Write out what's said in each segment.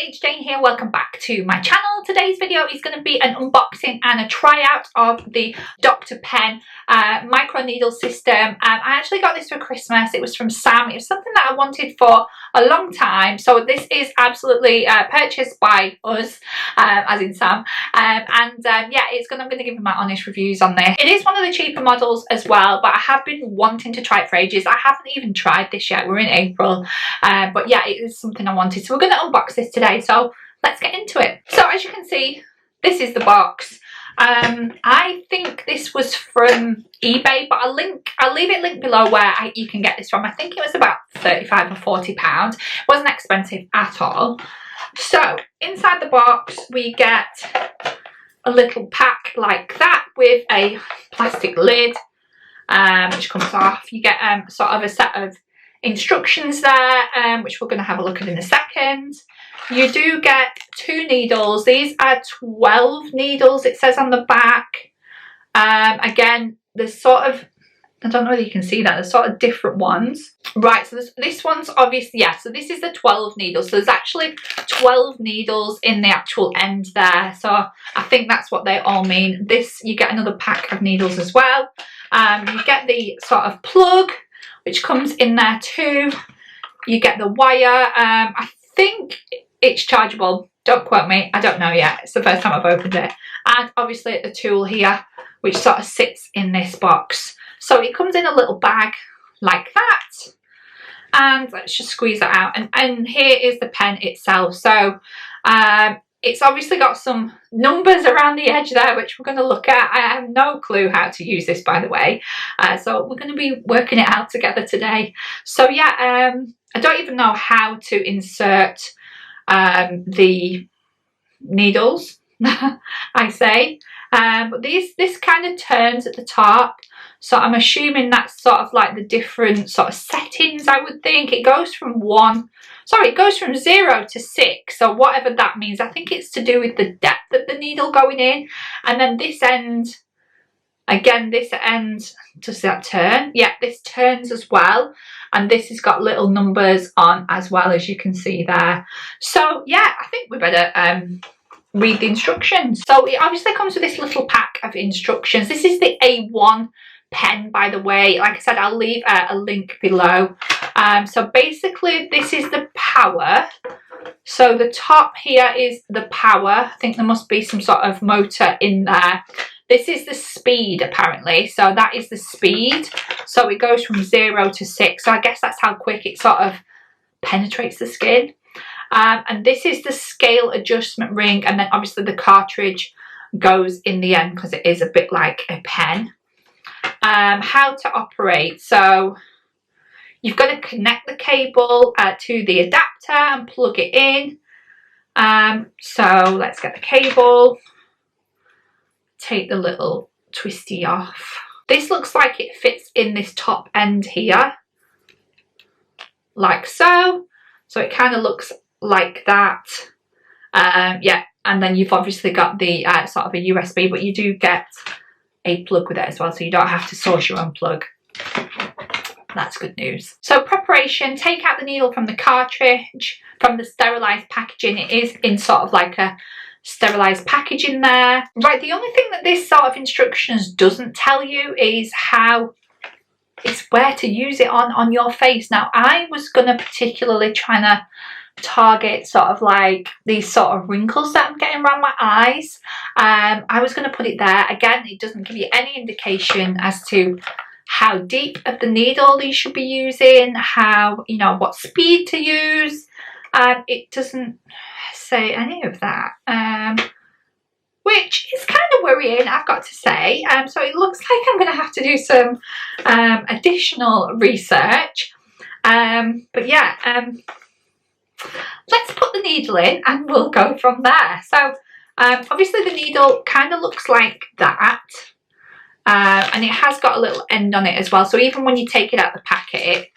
it's Jane here. Welcome back to my channel. Today's video is going to be an unboxing and a tryout of the Dr. Pen microneedle system. I actually got this for Christmas. It was from Sam. It was something that I wanted for a long time. So this is absolutely purchased by us, as in Sam. Yeah, I'm going to give you my honest reviews on this. It is one of the cheaper models as well, but I have been wanting to try it for ages. I haven't even tried this yet. We're in April. But yeah, it is something I wanted. So we're going to unbox this today. So let's get into it. So as you can see, this is the box. I think this was from eBay, but I'll leave it linked below where you can get this from. I think it was about £35 or £40. It wasn't expensive at all. So inside the box we get a little pack like that with a plastic lid, which comes off. You get sort of a set of instructions there, which we're going to have a look at in a second. You do get 2 needles. These are 12 needles, it says on the back. Again, there's sort of, I don't know whether you can see that, there's sort of different ones. Right, so this one's obviously, yeah, so this is the 12 needles. So there's actually 12 needles in the actual end there. So I think that's what they all mean. This, you get another pack of needles as well. You get the sort of plug, which comes in there too. You get the wire. I think it's chargeable. Don't quote me. I don't know yet. It's the first time I've opened it. And obviously the tool here, which sort of sits in this box. So it comes in a little bag like that. And let's just squeeze that out. And here is the pen itself. So it's obviously got some numbers around the edge there, which we're going to look at. I have no clue how to use this, by the way. So we're going to be working it out together today. So yeah, I don't even know how to insert the needles, I say. But this kind of turns at the top. So I'm assuming that's sort of like the different sort of settings, I would think. It goes from it goes from 0 to 6. So whatever that means, I think it's to do with the depth of the needle going in. And then this end, again, this end, does that turn? Yeah, this turns as well. And this has got little numbers on as well, as you can see there. So yeah, I think we better read the instructions. So it obviously comes with this little pack of instructions. This is the A1 pen, by the way. Like I said, I'll leave a link below. So basically this is the power. So the top here is the power. I think there must be some sort of motor in there. This is the speed, apparently. So that is the speed. So it goes from 0 to 6. So I guess that's how quick it sort of penetrates the skin. And this is the scale adjustment ring. And then obviously the cartridge goes in the end because it is a bit like a pen. How to operate. So you've got to connect the cable to the adapter and plug it in. So let's get the cable. Take the little twisty off. This looks like it fits in this top end here, like so. So it kind of looks like that. Yeah, and then you've obviously got the sort of a USB, but you do get a plug with it as well, so you don't have to source your own plug. That's good news. So preparation: take out the needle from the cartridge, from the sterilised packaging. It is in sort of like a sterilised packaging there. Right, the only thing that this sort of instructions doesn't tell you is it's where to use it on your face. Now I was going to particularly trying to target sort of like these sort of wrinkles that I'm getting around my eyes. I was going to put it there. Again, it doesn't give you any indication as to how deep of the needle you should be using, how, you know, what speed to use. It doesn't say any of that, which is kind of worrying, I've got to say. So it looks like I'm going to have to do some additional research. But yeah, let's put the needle in and we'll go from there. So obviously the needle kind of looks like that. And it has got a little end on it as well. So even when you take it out the packet,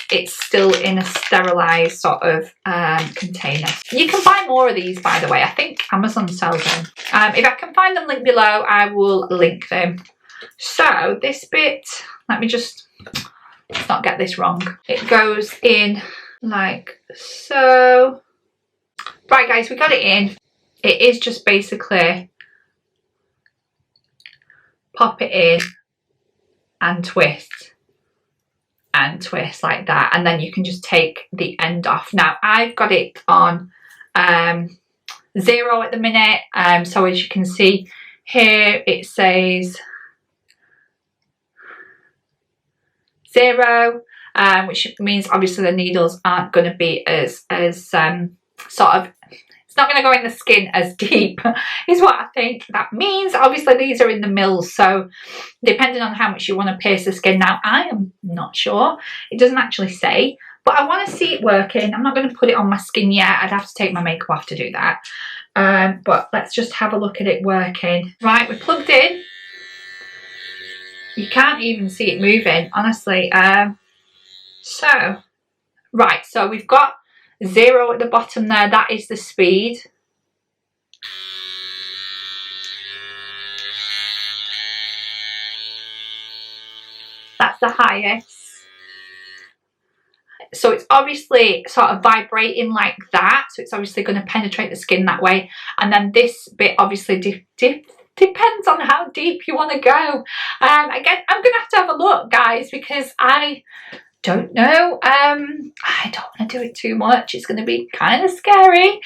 it's still in a sterilised sort of container. You can buy more of these, by the way. I think Amazon sells them. If I can find them linked below, I will link them. So this bit, let me just, let's not get this wrong. It goes in like so. Right guys, we got it in. It is just basically pop it in and twist like that, and then you can just take the end off. Now I've got it on 0 at the minute, so as you can see here it says 0, which means obviously the needles aren't going to be as sort of, it's not going to go in the skin as deep is what I think that means. Obviously these are in the mils, so depending on how much you want to pierce the skin. Now I am not sure, it doesn't actually say, but I want to see it working. I'm not going to put it on my skin yet, I'd have to take my makeup off to do that, but let's just have a look at it working. Right, we're plugged in. You can't even see it moving, honestly. So we've got 0 at the bottom there, that is the speed. That's the highest. So it's obviously sort of vibrating like that, so it's obviously going to penetrate the skin that way. And then this bit obviously depends on how deep you want to go. Again, I'm going to have a look, guys, because I don't know. I don't want to do it too much. It's going to be kind of scary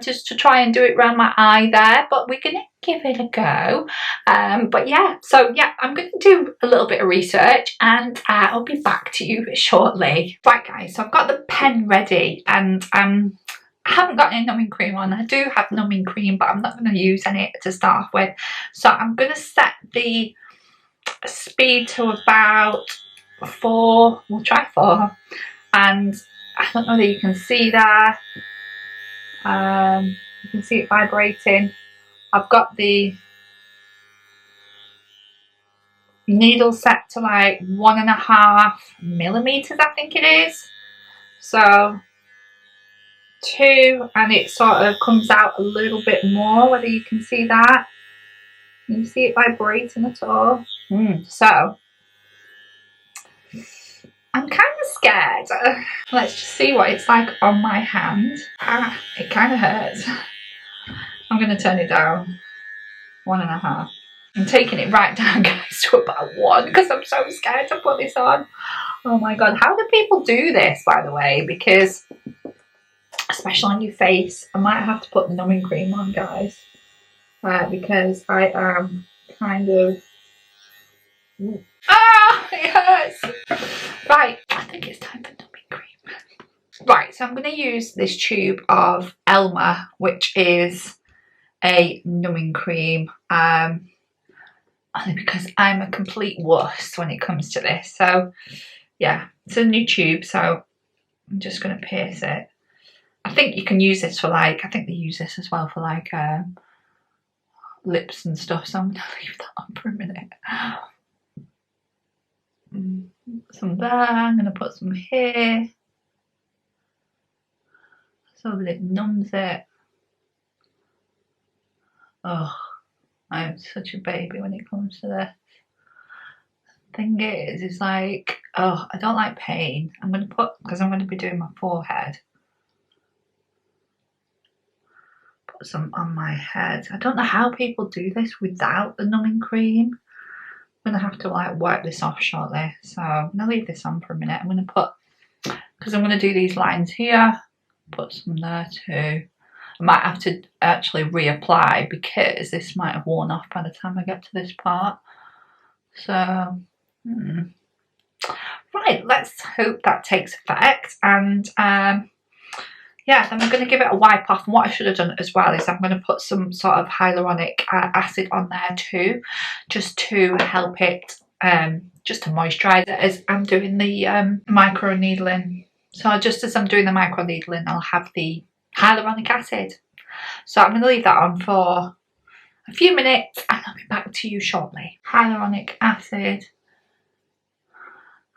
just to try and do it around my eye there, but we're going to give it a go. But yeah, so yeah, I'm going to do a little bit of research and I'll be back to you shortly. Right guys, so I've got the pen ready, and I haven't got any numbing cream on. I do have numbing cream, but I'm not going to use any to start off with. So I'm going to set the speed to about 4. We'll try 4. And I don't know that you can see there. You can see it vibrating. I've got the needle set to like 1.5 millimeters, I think it is. So 2, and it sort of comes out a little bit more, whether you can see that. Can you see it vibrating at all? So I'm kind of scared. Let's just see what it's like on my hand. It kind of hurts. I'm going to turn it down. 1.5. I'm taking it right down, guys, to about 1 because I'm so scared to put this on. Oh my god, how do people do this, by the way? Because especially on your face, I might have to put the numbing cream on, guys, because I am kind of... it hurts. Right, I think it's time for numbing cream. Right, so I'm going to use this tube of Elma, which is a numbing cream, only because I'm a complete wuss when it comes to this. So yeah, it's a new tube, so I'm just going to pierce it. I think you can use this for like, I think they use this as well for like lips and stuff, so I'm going to leave that on for a minute. Some there, I'm going to put some here so that it numbs it. Oh, I'm such a baby when it comes to this. Thing is, it's like, oh, I don't like pain. I'm going to put, because I'm going to be doing my forehead, put some on my head. I don't know how people do this without the numbing cream. I'm going to have to like wipe this off shortly, so I'm going to leave this on for a minute. I'm going to put, because I'm going to do these lines here, put some there too. I might have to actually reapply because this might have worn off by the time I get to this part. So right, let's hope that takes effect. And yeah, then I'm going to give it a wipe off. And what I should have done as well is I'm going to put some sort of hyaluronic acid on there too, just to help it, just to moisturise it as I'm doing the micro needling. So just as I'm doing the micro needling, I'll have the hyaluronic acid. So I'm going to leave that on for a few minutes and I'll be back to you shortly. Hyaluronic acid,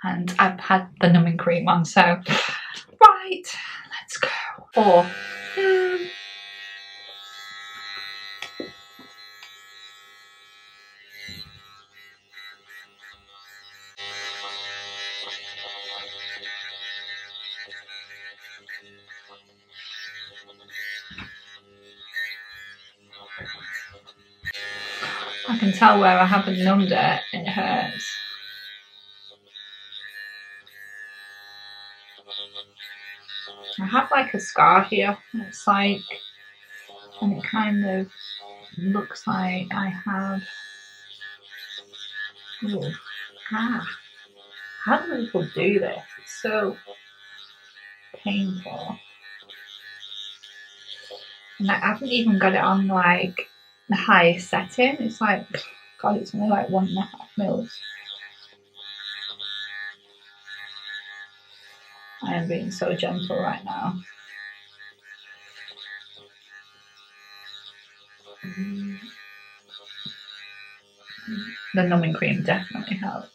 and I've had the numbing cream on, so right, let's go. 4, 2, I can tell where I haven't numbed it, it hurts. I have like a scar here, it's like, and it kind of looks like I have, ooh, how do people do this? It's so painful. And I haven't even got it on like the highest setting. It's like, God, it's only like 1.5 mils. I am being so gentle right now. The numbing cream definitely helps.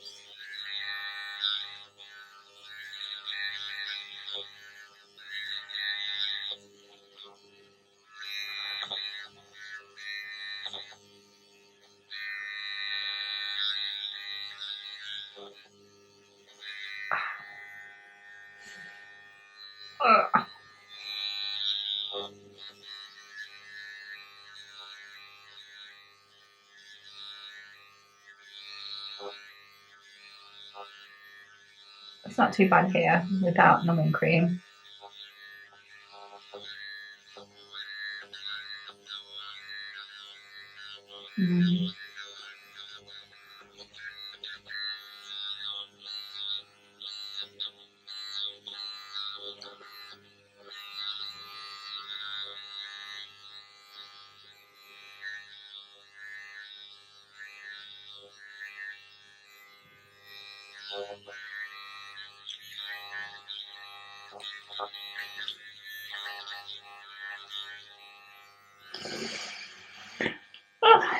It's not too bad here without numbing cream.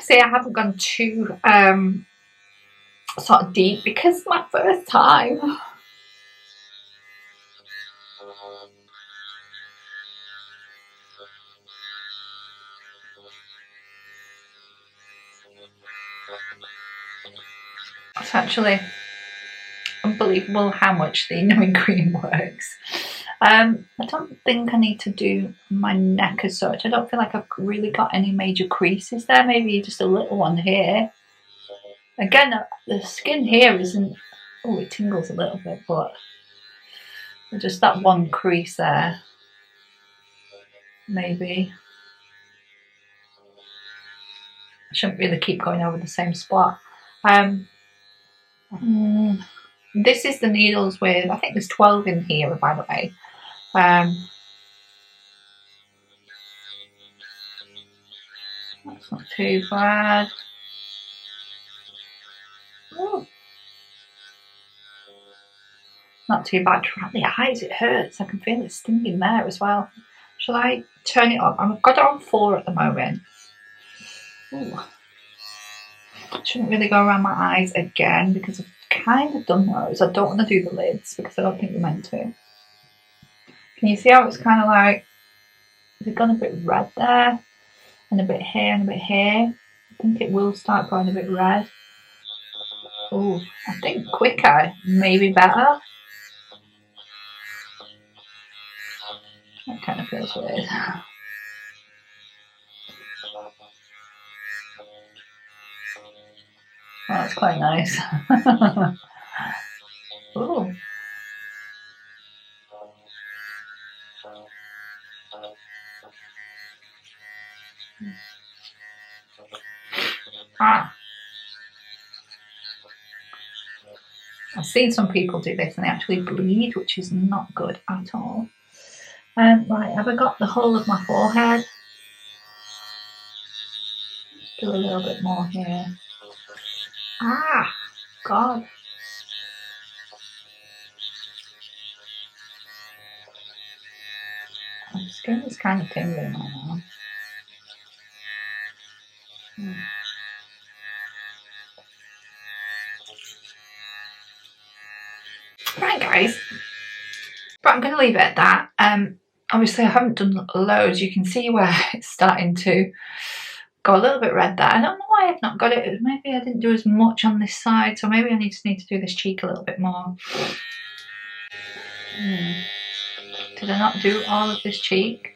See, I haven't gone too sort of deep because it's my first time. It's actually unbelievable how much the numbing cream works. I don't think I need to do my neck as such. I don't feel like I've really got any major creases there. Maybe just a little one here. Again, the skin here isn't, oh, it tingles a little bit, but just that one crease there, maybe. I shouldn't really keep going over the same spot. This is the needles with, I think there's 12 in here, by the way. That's not too bad. Ooh. Not too bad. Around the eyes, it hurts. I can feel it stinging there as well. Shall I turn it up? I've got it on 4 at the moment. Ooh. Shouldn't really go around my eyes again because I've kind of done those. I don't want to do the lids because I don't think we're meant to. Can you see how it's kind of like, they've gone a bit red there, and a bit here and a bit here? I think it will start going a bit red. Oh, I think quicker, maybe better. That kind of feels weird. Oh, that's quite nice. Ooh. I've seen some people do this and they actually bleed, which is not good at all. Right, have I got the whole of my forehead? Let's do a little bit more here. God. My skin is kind of tingling right now. Right, guys. But I'm going to leave it at that. Obviously, I haven't done loads. You can see where it's starting to go a little bit red there. I don't know why I've not got it. Maybe I didn't do as much on this side, so maybe I need to do this cheek a little bit more. Did I not do all of this cheek?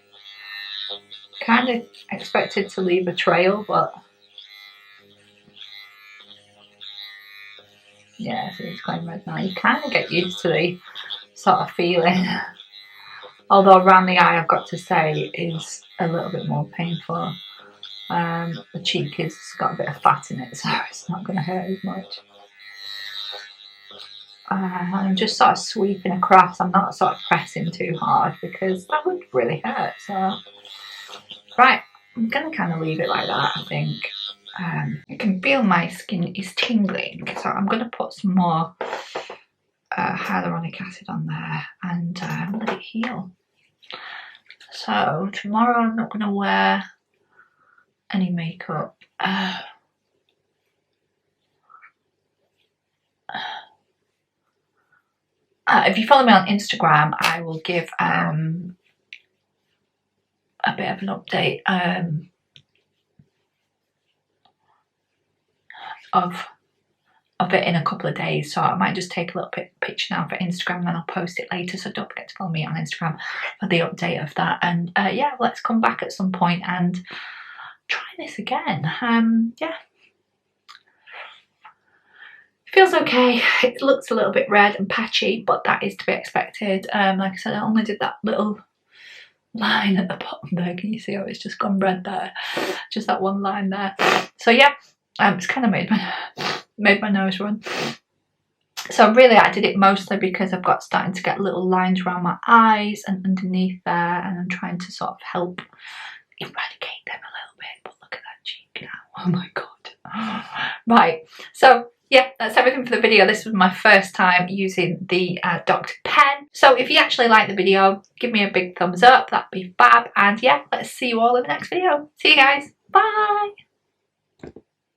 Kind of expected to leave a trail, but Yeah, so it's going red now. You kind of get used to the sort of feeling. Although around the eye, I've got to say, is a little bit more painful. The cheek has got a bit of fat in it, so it's not going to hurt as much. I'm just sort of sweeping across. I'm not sort of pressing too hard because that would really hurt. So, right, I'm going to kind of leave it like that, I think. I can feel my skin is tingling, so I'm going to put some more hyaluronic acid on there and let it heal. So tomorrow I'm not going to wear any makeup. If you follow me on Instagram, I will give a bit of an update of it in a couple of days, so I might just take a little picture now for Instagram and then I'll post it later, so don't forget to follow me on Instagram for the update of that. And yeah, let's come back at some point and try this again. Yeah, feels okay. It looks a little bit red and patchy, but that is to be expected. Like I said, I only did that little line at the bottom there. Can you see how it's just gone red there? Just that one line there. So yeah, it's kind of made my nose run. So really I did it mostly because I've got starting to get little lines around my eyes and underneath there, and I'm trying to sort of help eradicate them a little bit. But look at that cheek now. Oh my god. Right, so yeah, that's everything for the video. This was my first time using the Dr. Pen. So if you actually like the video, give me a big thumbs up. That'd be fab. And yeah, let's see you all in the next video. See you guys. Bye.